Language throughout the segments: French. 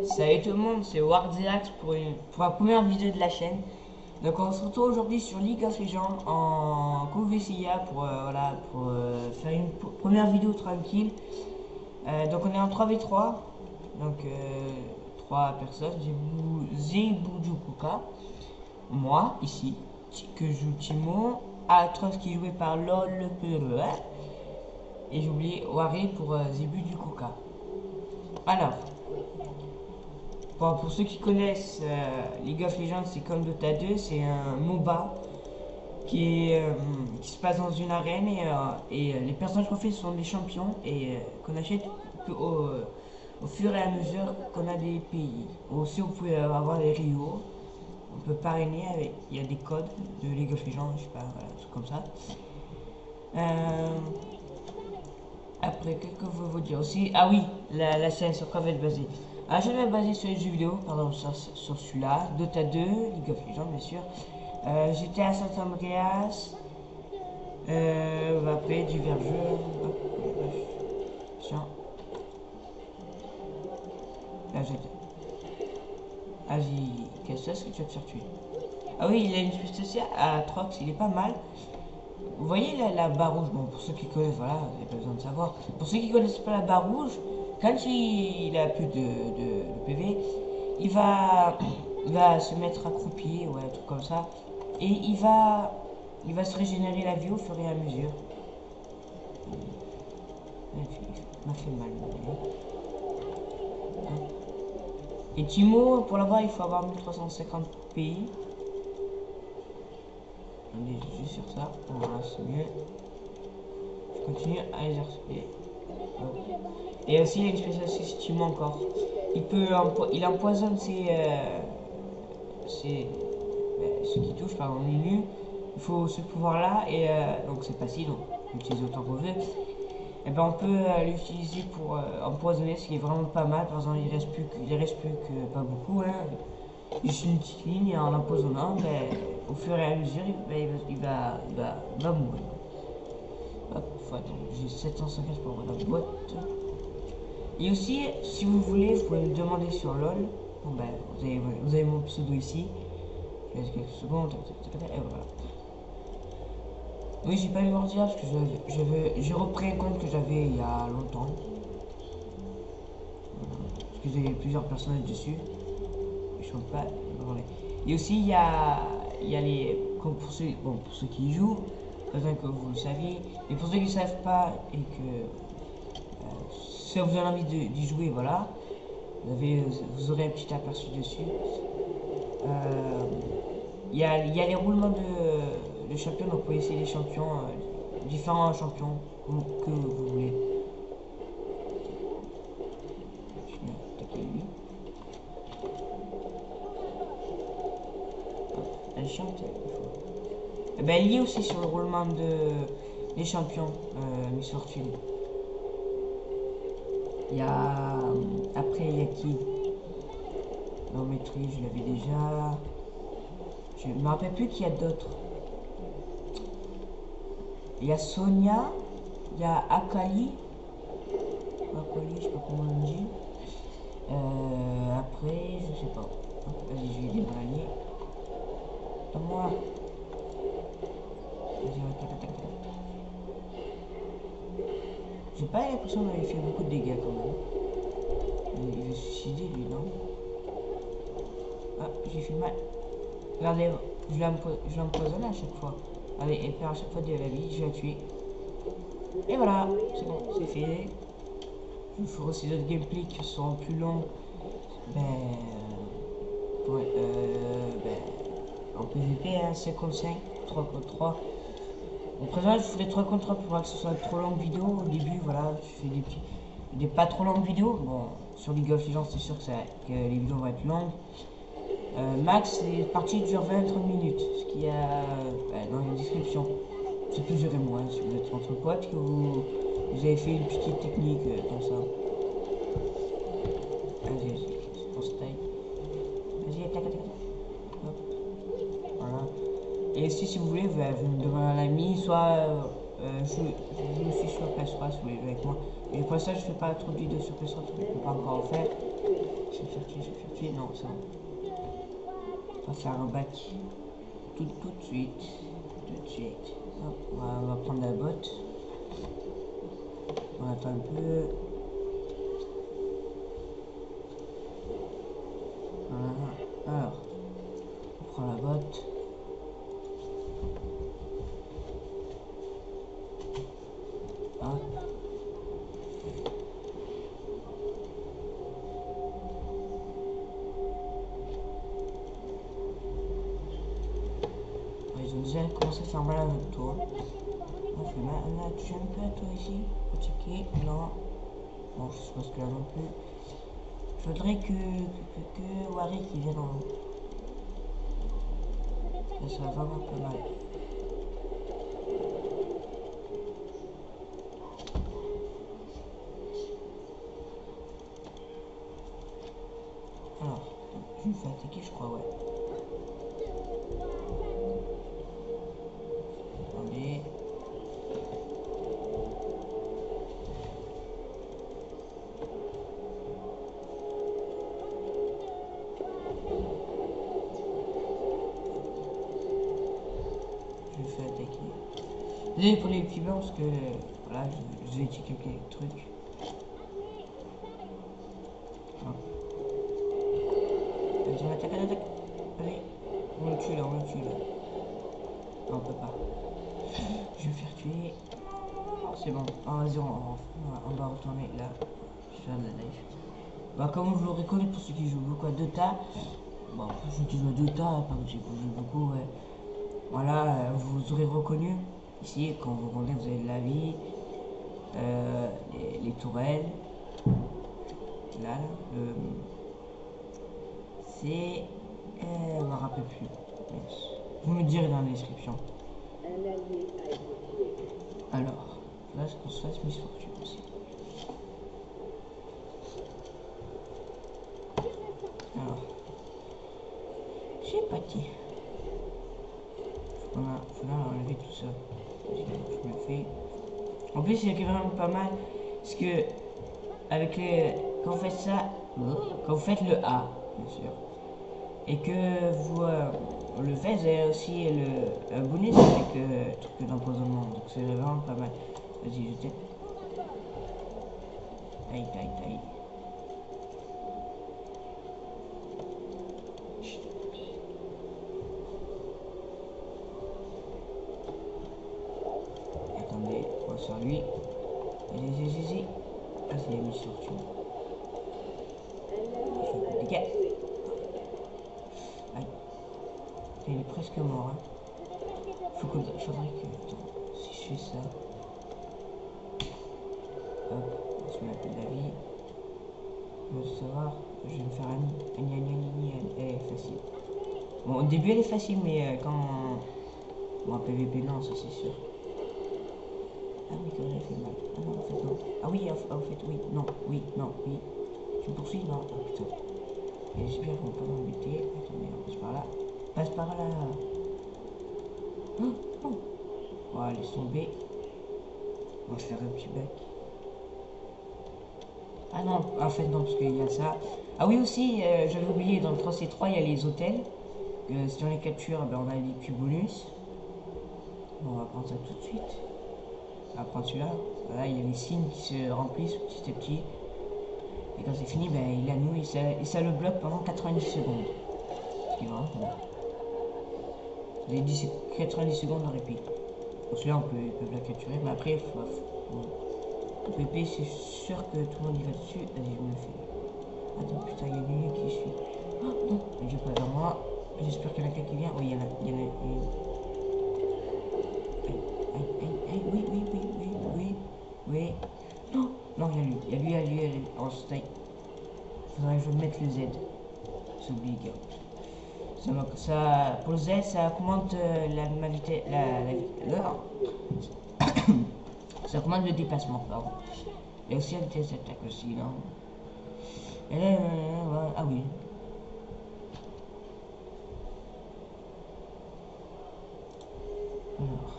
Salut tout le monde, c'est Wardziax pour la première vidéo de la chaîne. Donc on se retrouve aujourd'hui sur League of Legends en CoVCIA pour faire une première vidéo tranquille. Donc on est en 3v3, donc 3 personnes, Zebujukuka, moi ici, que joue Timo, Atrox qui est joué par LOL et j'ai oublié Waré pour Zebujukuka. Alors, bon, pour ceux qui connaissent League of Legends, c'est comme Dota 2, c'est un MOBA qui se passe dans une arène et les personnages qu'on fait sont des champions et qu'on achète au fur et à mesure qu'on a des pays. Aussi, vous pouvez avoir des Rio, on peut parrainer avec, il y a des codes de League of Legends, je sais pas, voilà, trucs comme ça. Après, qu'est-ce que je veux vous dire aussi? Ah oui, la chaîne sur quoi va être basée. La chaîne va être basée sur les jeux vidéo, pardon, sur celui-là. Dota 2, League of Legends, bien sûr. GTA San Andreas. Après, divers jeux. Hop, tiens. Là, j'ai. Vas-y, qu'est-ce que tu vas te faire tuer? Ah oui, il a une spécialité à Trox, il est pas mal. Vous voyez la barre rouge, bon pour ceux qui connaissent, voilà, vous n'avez pas besoin de savoir. Pour ceux qui connaissent pas la barre rouge, quand il a plus de PV, il va se mettre accroupi, ouais, un truc comme ça. Et il va se régénérer la vie au fur et à mesure. Il m'a fait mal. Et Timo, pour l'avoir, il faut avoir 1350 PI. On est juste sur ça. Voilà, c'est mieux. Je continue à exercer. Et aussi, il y a une spécialité Timo encore. Il empoisonne ceux qui touchent, par exemple, Lulu. Il faut ce pouvoir-là, et donc c'est facile, on l'utilise autant qu'on veut. Et ben on peut l'utiliser pour empoisonner, ce qui est vraiment pas mal. Par exemple, il reste plus que pas beaucoup, hein. Juste une petite ligne, et en l'empoisonnant, ben, au fur et à mesure, il va mourir. Hop, faut attendre, j'ai 750 pour avoir la boîte. Et aussi, si vous voulez, vous pouvez me demander sur LOL. Bon ben, vous avez mon pseudo ici. Je laisse quelques secondes, et voilà. Oui, j'ai pas eu l'ordi parce que j'ai repris un compte que j'avais il y a longtemps. Parce que j'ai plusieurs personnages dessus. Je ne pas. Et aussi, il y a les. Comme pour ceux qui y jouent, peut-être que vous le saviez. Et pour ceux qui ne savent pas et que si vous avez envie d'y jouer, voilà. Vous aurez un petit aperçu dessus. Il y a les roulements de champions, donc vous pouvez essayer les champions, différents champions que vous voulez. Je vais attaquer lui. Elle chante, il ben, il y a aussi sur le roulement des champions, Miss Fortune. Il y a. Après, il y a qui? Non, maîtrise, je l'avais déjà. Je ne me rappelle plus qu'il y a d'autres. Il y a Sonia, il y a Akali, je sais pas comment on dit. Après, je sais pas. Vas-y, je vais débrailler. Attends-moi. Vas-y, attaque. J'ai pas l'impression qu'il avait fait beaucoup de dégâts quand même. Il veut se suicider lui, non? Ah, j'ai fait mal. Regardez, je l'empoisonne à chaque fois. Allez, elle perd à chaque fois de la vie, je la tue. Et voilà, c'est bon, c'est fait. Je vous ferai aussi d'autres gameplays qui seront plus longs. En PvP, hein, 5 contre 5, 3 contre 3. Au présent, je ferai 3 contre 3 pour pas que ce soit trop longue vidéo. Au début, voilà, je fais des pas trop longues vidéos. Bon, sur League of Legends, c'est sûr que les vidéos vont être longues. Max, les parties durent 20-30 minutes, ce qui est dans la description. C'est plus ou moins si vous êtes entre potes que vous avez fait une petite technique comme ça. Vas-y, on se taille. Vas-y, attaque. Hop. Voilà. Et si vous voulez, vous me demandez un ami, soit je suis sur PS3 si vous voulez avec moi. Et pour ça, je fais pas trop de vidéos sur PS3, je ne peux pas encore en faire. Je vais tuer? Non, ça. On va faire un bac tout de suite. Tout de suite. Hop, on va prendre la botte. On attend un peu. Voilà. Alors, on prend la botte. Hop. Ils ont déjà commencé à faire mal à notre tour. On fait mal. On a touché un peu à toi ici. Faut checker. Non. Bon, je suppose que là non plus. Je voudrais que Warwick il vienne en haut. Là, ça va vraiment pas mal. Alors, je me fais attaquer, je crois, ouais. Attendez. Je me fais attaquer. Désolé pour les petits blancs parce que voilà, je vais checker quelques trucs. Vas-y, on attaque, on attaque. Allez, on le tue là, on le tue là. Non, on peut pas. Je vais me faire tuer. C'est bon. Ah, vas-y, on va retourner là. Je vais faire de la live. Bah, comme vous l'aurez connu pour ceux qui jouent beaucoup à Dota. Bon, pour ceux qui jouent à Dota, pas que j'ai joué beaucoup, ouais. Voilà, vous aurez reconnu. Ici, quand vous rendez, vous avez de la vie. Les tourelles. Là, c'est... je me rappelle plus. Vous me direz dans la description. Alors, là, ce qu'on se fasse Miss Fortune aussi. Alors, c'est parti. Faut là enlever tout ça. Je me fais. En plus, il y a vraiment pas mal. Parce que, avec les. Quand vous faites ça, quand vous faites le A, bien sûr, et que vous le faites, vous avez aussi le bonus avec truc d'empoisonnement. Donc, c'est vraiment pas mal. Vas-y, je t'aide. Aïe, aïe, aïe. Attendez, on va sur lui. Vas-y. Ah, c'est la mission fortune. Ok. Aïe. Il est presque mort. Hein. Faudrait que. Attends, si je fais ça. Hop, on se met un peu de la vie. On va savoir. Je vais me faire un elle est facile. Bon, au début elle est facile, mais quand. Bon, en PVP, non, ça c'est sûr. Ah oui, quand même, elle fait mal. Ah non, en fait, non. Ah oui, en fait, oui, non, oui, non, oui. Tu me poursuis? Non, oh putain. Et j'espère qu'on va pas m'embêter. Attendez, on passe par là. Passe par là. Oh, oh. Voilà, laisse tomber. On va se faire un petit bac. Ah non, en fait, non, parce qu'il y a ça. Ah oui, aussi, j'avais oublié, dans le 3C3, il y a les hôtels. Si on les capture, ben, on a les cubes bonus. Bon, on va prendre ça tout de suite. On va prendre celui-là. Voilà, il y a les signes qui se remplissent petit à petit. Et quand c'est fini, ben, il annule et ça le bloque pendant 90 secondes. Ce qui est vraiment pas mal. Vous avez dit 90 secondes en répit. Pour celui-là, ils peuvent la capturer, mais après, il faut PP, c'est sûr que tout le monde y va dessus. Vas-y, je me le fais. Attends, putain, il y a une qui suit. Oh non, il vient pas vers moi. J'espère qu'il y en a quelqu'un qui vient. Oui, il y en a une. Aïe, oui. Non, il y a lui. En style. Faudrait que je mette le Z. C'est obligatoire. Ça, pour le Z, ça augmente ma vitesse. Ça augmente le déplacement, pardon. Il y a aussi la vitesse d'attaque aussi, non? Ah oui. Alors,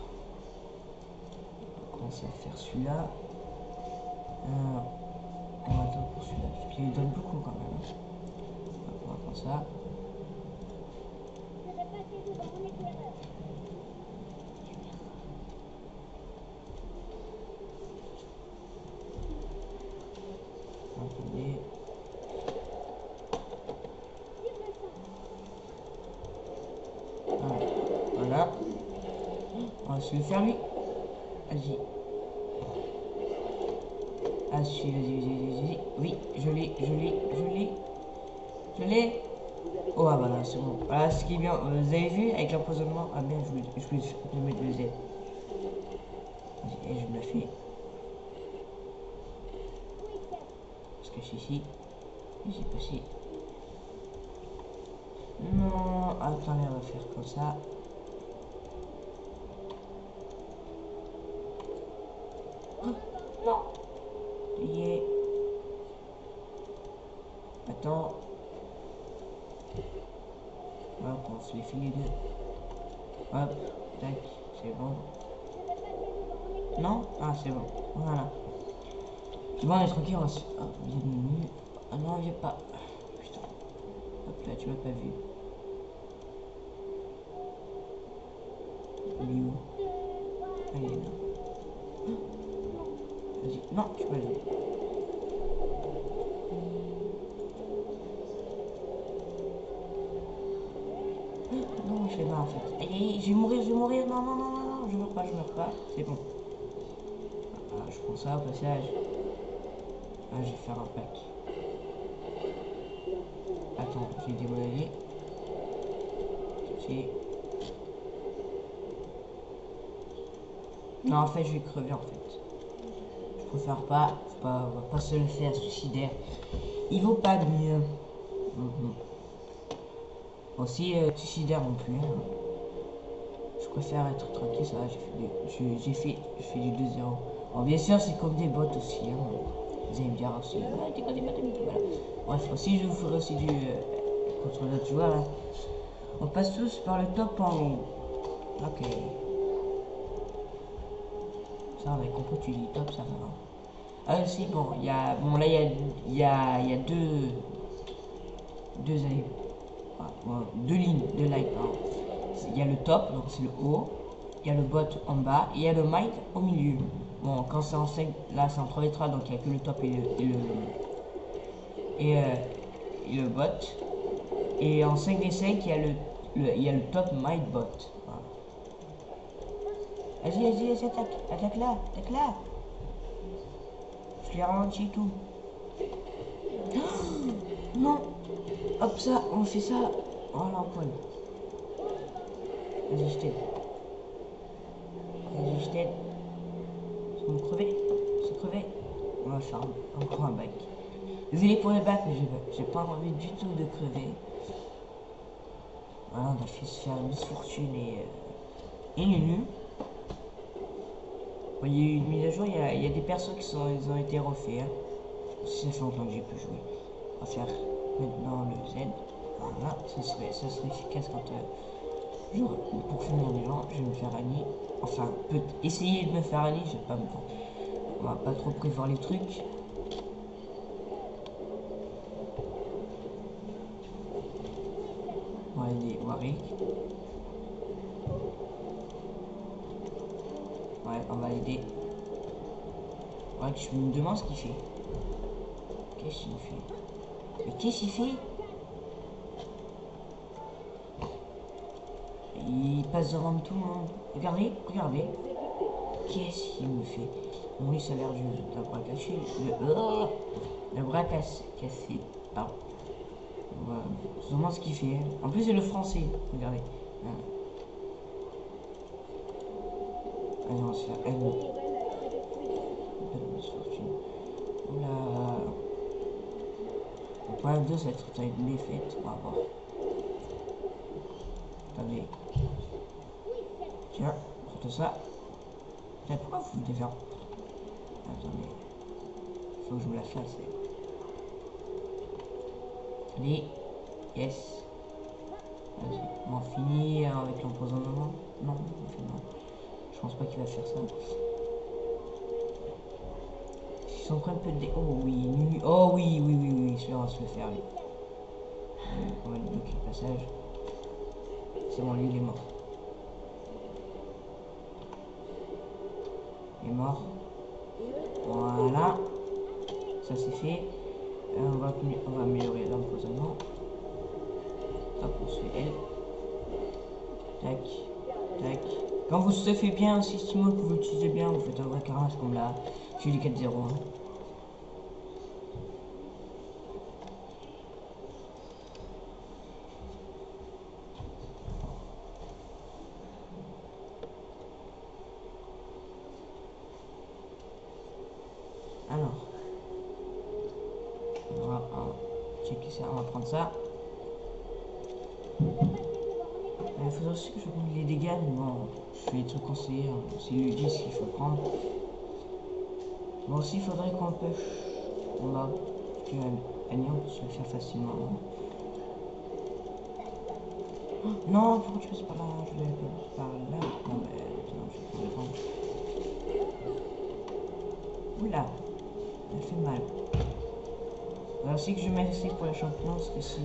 on va commencer à faire celui-là. On va attendre pour celui-là, parce qu'il donne beaucoup quand même. On va prendre ça. Attendez. Voilà. On va se le faire lui. Vas-y. Ah si, vas-y. Oui, je l'ai. Oh ah, voilà, c'est bon. Voilà ce qui est bien. Vous avez vu avec l'empoisonnement. Ah merde, je vais mettre le Z. Vas-y, je me la fais. Parce que je suis ici. J'ai passé. Non, attendez, on va faire comme ça. Oh, non. Yeah. Attends. Hop, on se les fait les deux. Hop, tac, c'est bon. Non? Ah, c'est bon. Voilà. C'est bon, on est tranquille, on va se... Ah, bienvenue. Ah non, viens pas. Putain. Hop là, tu m'as pas vu. Il est où? Allez, là. Vas-y. Non, tu m'as vu. Non, je fais mal en fait. Allez, je vais mourir. Non, je meurs pas. C'est bon. Ah, je prends ça au passage. Ah, je vais faire un pack. Attends, je vais démolir. Non, en fait, je vais crever en fait. Je préfère pas. On va pas se le faire suicidaire. Il vaut pas mieux. Aussi, suicidaire non plus. Hein. Je préfère être tranquille, ça va, j'ai fait du 2-0. Alors bien sûr, c'est comme des bots aussi. Hein. Vous allez me dire aussi, ouais, t'es quoi des bots, voilà. Bref, aussi, je vous ferai aussi du contre d'autres joueurs. Hein. On passe tous par le top en haut. Ok. Ça, on a compris, tu dis top, ça va. Ah, si, bon, il y a. Bon, là, il y a deux lignes de light. Il y a le top, donc c'est le haut. Il y a le bot en bas. Et il y a le mic au milieu. Bon, quand c'est en 5, là c'est en 3v3, donc il n'y a que le top et le bot. Et en 5v5, il y a le top mic bot. Voilà. Vas-y, attaque là. Je l'ai ralenti et tout. Oh non. Hop, ça, on fait ça. Voilà, en poil. Vas-y, je t'aide. C'est crevé. On va faire encore un bac. Désolé pour le bac, mais j'ai pas envie du tout de crever. Voilà, on a fait se faire une misfortune et nul. Bon, il y a eu une mise à jour, il y a des persos ils ont été refaits. Hein. Ça fait longtemps que j'ai pu jouer. On va faire maintenant le Z. Voilà, ça serait efficace quand pour finir les gens, je vais me faire Annie. Enfin, essayer de me faire Annie, je vais pas me... On va pas trop prévoir les trucs. On va aider Warwick. Ouais, on va l'aider. Ouais, je me demande ce qu'il fait. Qu'est-ce qu'il fait? Mais qu'est-ce qu'il fait? Il passe devant tout le monde. Regardez. Qu'est-ce qu'il me fait? Bon, lui, ça a l'air d'un bras cassé. Le bras cassé. Pardon. Voilà. Je me demande ce qu'il fait. En plus, c'est le français. Regardez. Allez, on va se faire N. Oula. Le problème 2, ça va être une défaite. On va voir. Attendez. Tiens, prends ça. Tiens, pourquoi vous me défendez? Attendez. Faut que je vous la fasse. Allez. Yes. Vas-y. On finit avec l'empoisonnement. Non, je pense pas qu'il va faire ça. Ils sont en train de... Oh oui, oh oui, celui-là on va se le faire. Lui. On va passage. C'est bon, lui il est mort. Il est mort. Voilà. Ça c'est fait. On va améliorer l'empoisonnement. Hop, on se fait elle. Tac. Tac. Quand vous se fait bien un système que vous l'utilisez bien, vous faites un vrai carrage comme là. J'ai du 4-0. Hein. Alors, on va checker ça, on va prendre ça. Il faudrait aussi que je prenne les dégâts, mais bon, je fais les trucs conseillés, hein. C'est lui dit ce qu'il faut prendre. Bon, aussi, il faudrait qu'on pêche. On va, parce que Agnan peut se le faire facilement. Oh, non, pourquoi tu passes par là? Je vais par là. Non, mais non, je vais prendre le temps. Oula, elle fait mal. Alors, aussi que je mets ici pour la champion, parce que c'est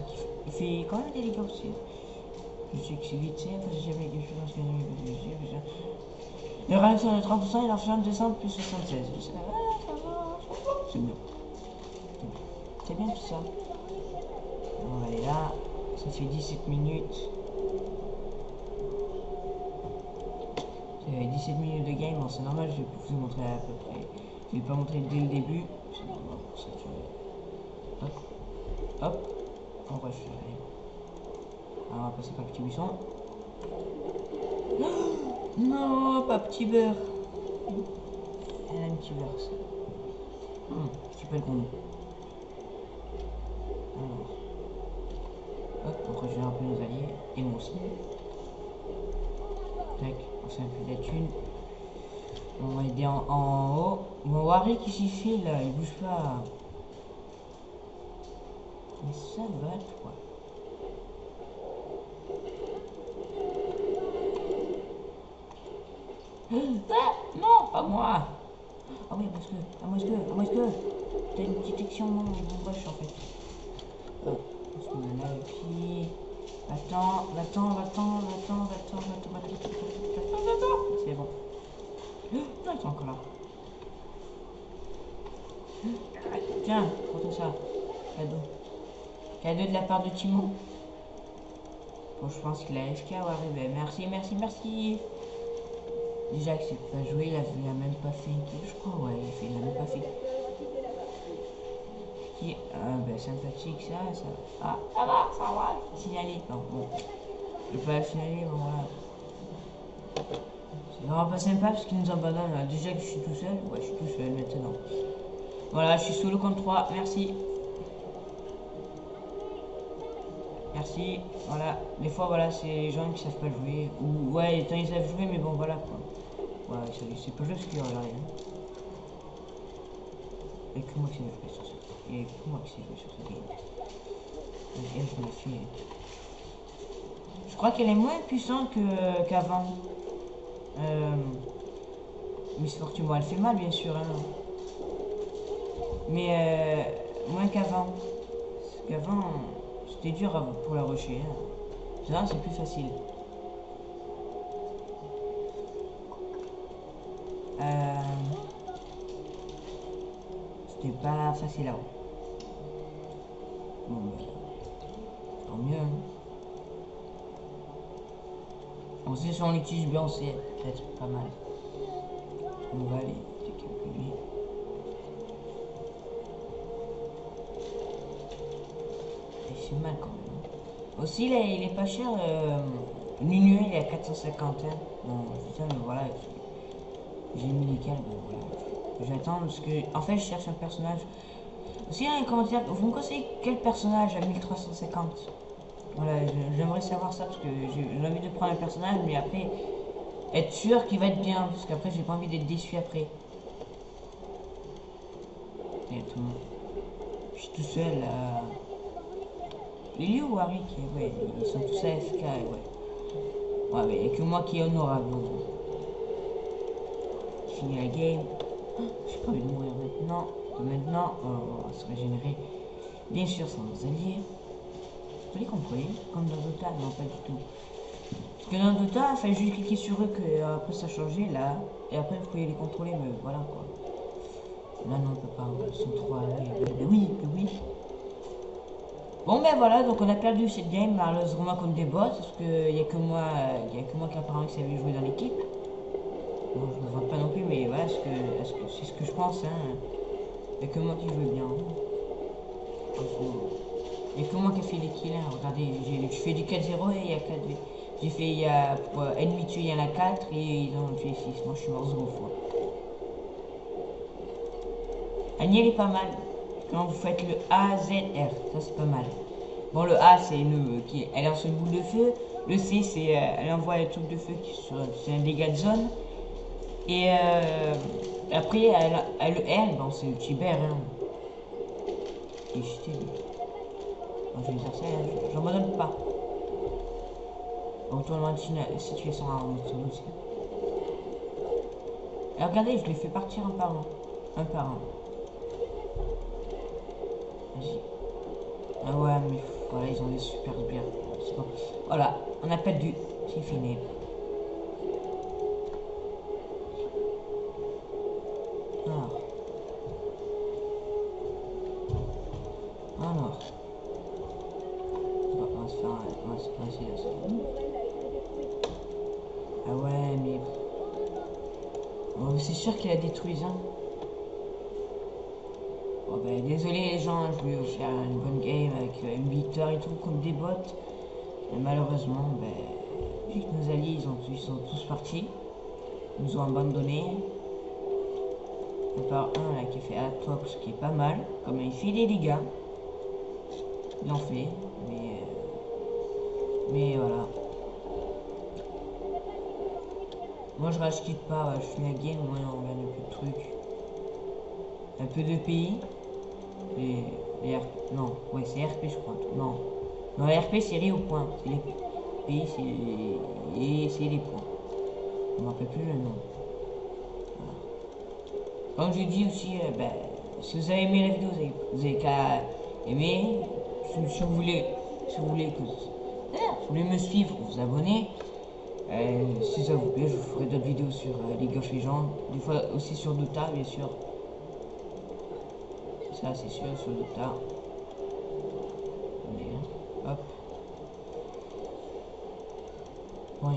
il fait quand même des dégâts aussi. Je sais que c'est vite, parce que j'ai jamais quelque chose à gagner. Le ralentissement de 30% et l'argent descend plus 76. C'est bien. C'est bien tout ça. On va aller là. Ça fait 17 minutes. C'est 17 minutes de game. Bon, c'est normal, je vais vous montrer à peu près. Je vais pas montrer dès le début. C'est normal pour ça. Hop. Hop. On va faire. Alors, on va passer par le petit buisson. Non, pas petit beurre. Elle a un petit beurre, ça. Petit peu le con. Alors. Hop, on rejoint un peu nos alliés. Et moi aussi. Tac, on fait un peu de la thune. On va aider en haut. Bon, Warwick qui s'y file, là, il bouge pas. Mais ça va, toi. Ah, non, pas moi. Ah oui, parce que, t'as une petite action, non, je rush en fait. On se met là, et puis... Attends. C'est bon. Non, ils sont encore là. Tiens, prends ça. Cadeau. Cadeau de la part de Timon. Bon, je pense qu'il a FK ou arrivé. Merci. Déjà que c'est pas joué, il a même pas fait une kill, je crois, ouais, il a même pas fait. Qui, ben sympathique ça. Ah, ça va, signaler. Non, bon. Je vais pas la signaler, bon voilà. C'est vraiment pas sympa parce qu'il nous abandonne là. Déjà que je suis tout seul, ouais, je suis tout seul maintenant. Voilà, je suis solo contre 3, merci. Merci, voilà. Des fois, voilà, c'est les gens qui savent pas jouer. Ou, ouais, tant ils savent jouer, mais bon, voilà quoi. Ouais, c'est pas juste qu'il y a rien. Et que moi qui sais jouer sur ce. Et que moi qui sais jouer sur ce game. Et je me suis. Je crois qu'elle est moins puissante qu'avant. Miss Fortune, bon, elle fait mal bien sûr. Hein. Mais moins qu'avant. Parce qu'avant, c'était dur pour la rusher. Hein. Là, c'est plus facile. C'était pas facile à haut. Bon, tant mieux. Hein. On sait si on l'utilise bien, c'est peut-être pas mal. On va aller calculer. Il fait mal quand même. Aussi, il est pas cher. Nunu, il est à 450. Hein. Bon, putain, mais voilà. J'ai mis les câbles. Bon, voilà. J'attends parce que, en fait, je cherche un personnage. Aussi, un commentaire, vous me conseillez quel personnage à 1350? Voilà, j'aimerais savoir ça parce que j'ai envie de prendre un personnage, mais après, être sûr qu'il va être bien, parce qu'après, j'ai pas envie d'être déçu après. Et tout le monde. Je suis tout seul là. Lily ou Harry qui, ouais, ils sont tous AFK, ouais. Ouais, mais il n'y a que moi qui est honorable. Donc. Je finis la game. J'ai pas envie de mourir maintenant. Maintenant, on va se régénérer. Bien sûr, sans nos alliés. peux les contrôler, comme dans Dota, non pas du tout. Parce que dans Dota, il fallait juste cliquer sur eux, que après ça changeait là, et après vous pouvez les contrôler, mais voilà quoi. Là non, on peut pas, ils sont trop mais oui, mais oui. Bon ben voilà, donc on a perdu cette game malheureusement contre des bots, parce que il y a que moi qui apparemment qui savait jouer dans l'équipe. Bon, je me vante pas non plus, mais voilà, c'est ce que je pense, hein. Il y a que moi qui joue bien. Il y a que moi qui a fait les kills, hein. Regardez, je fais du 4-0 et il y a 4. J'ai fait, il y a pour ennemi tué, il y en a 4 et ils en ont tué 6. Moi je suis mort 0 fois. Annie elle est pas mal. Quand vous faites le AZR, ça c'est pas mal. Bon, le A c'est elle lance une boule de feu. Le C c'est elle envoie un truc de feu c'est un dégât de zone. Et après le R, bon c'est le cyber. Hein. Et je vais dire ça, j'en me donne pas. Retournement de situation à aussi. Et regardez, je les fais partir un par un. Un par un. Vas-y. Ah ouais, mais voilà, ils ont des super bien. Bon. Voilà, on a perdu. C'est fini. Alors. On va se faire on va se essayer là. Ah ouais, mais... Bon, c'est sûr qu'il a détruit, hein. Bon ben désolé les gens, je voulais vous faire une bonne game avec une victoire et tout comme des bots. Mais malheureusement, ben, vu que nos alliés ils sont tous partis, ils nous ont abandonnés. À part un là qui fait Atox qui est pas mal, comme il fait des dégâts. Il en fait, mais voilà. Moi je rage quitte pas, ouais, je suis la game, moi on gagne un peu de trucs. Un peu de pays. Les RP. Non, ouais c'est RP je crois. Non. Non les RP c'est au point. C'est les pays c'est les points. On m'en rappelle plus le nom. Voilà. Comme je dis aussi, ben, si vous avez aimé la vidéo, vous avez qu'à aimer. Si vous voulez me suivre, vous abonner. Si ça vous plaît, je vous ferai d'autres vidéos sur League of Legends. Des fois aussi sur Dota, bien sûr. Ça, c'est sûr, sur Dota. Hop. Bon,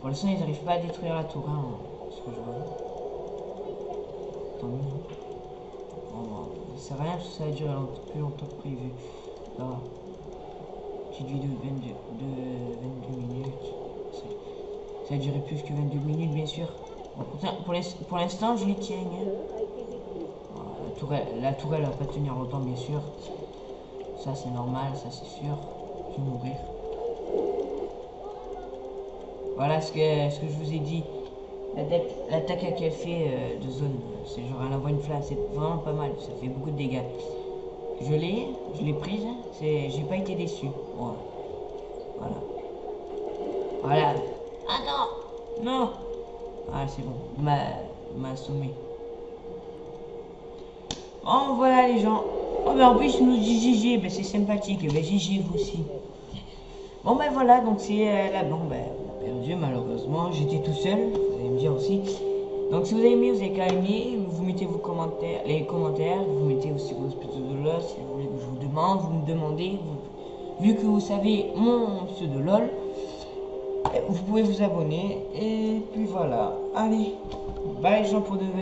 pour l'instant, ils n'arrivent pas à détruire la tour, hein, ce que je vois. Tant mieux. Bon, ça sert à rien parce que ça va durer plus longtemps que prévu. Alors, petite vidéo de 22 minutes. Ça va durer plus que 22 minutes, bien sûr. Bon, pour l'instant, je les tiens. Hein. La tourelle va pas tenir longtemps, bien sûr. Ça, c'est normal, ça, c'est sûr. Je vais mourir. Voilà ce que je vous ai dit. L'attaque qu'elle fait de zone, c'est genre elle envoie une flamme, c'est vraiment pas mal, ça fait beaucoup de dégâts. Je l'ai prise, j'ai pas été déçu. Voilà. Voilà. Ah non. Non. Ah c'est bon, m'a assommé. Bon voilà les gens. Oh ben en plus il nous dit GG, ben c'est sympathique, ben GG vous aussi. Bon ben voilà, donc c'est là bon ben on a perdu malheureusement, j'étais tout seul, vous allez me dire aussi. Donc si vous avez aimé, vous avez qu'à aimer, vous mettez vos commentaires, vous mettez aussi vos pseudo LOL, si vous voulez que je vous demande, vous me demandez, vu que vous savez mon pseudo LOL, vous pouvez vous abonner, et puis voilà. Allez, bye les gens pour de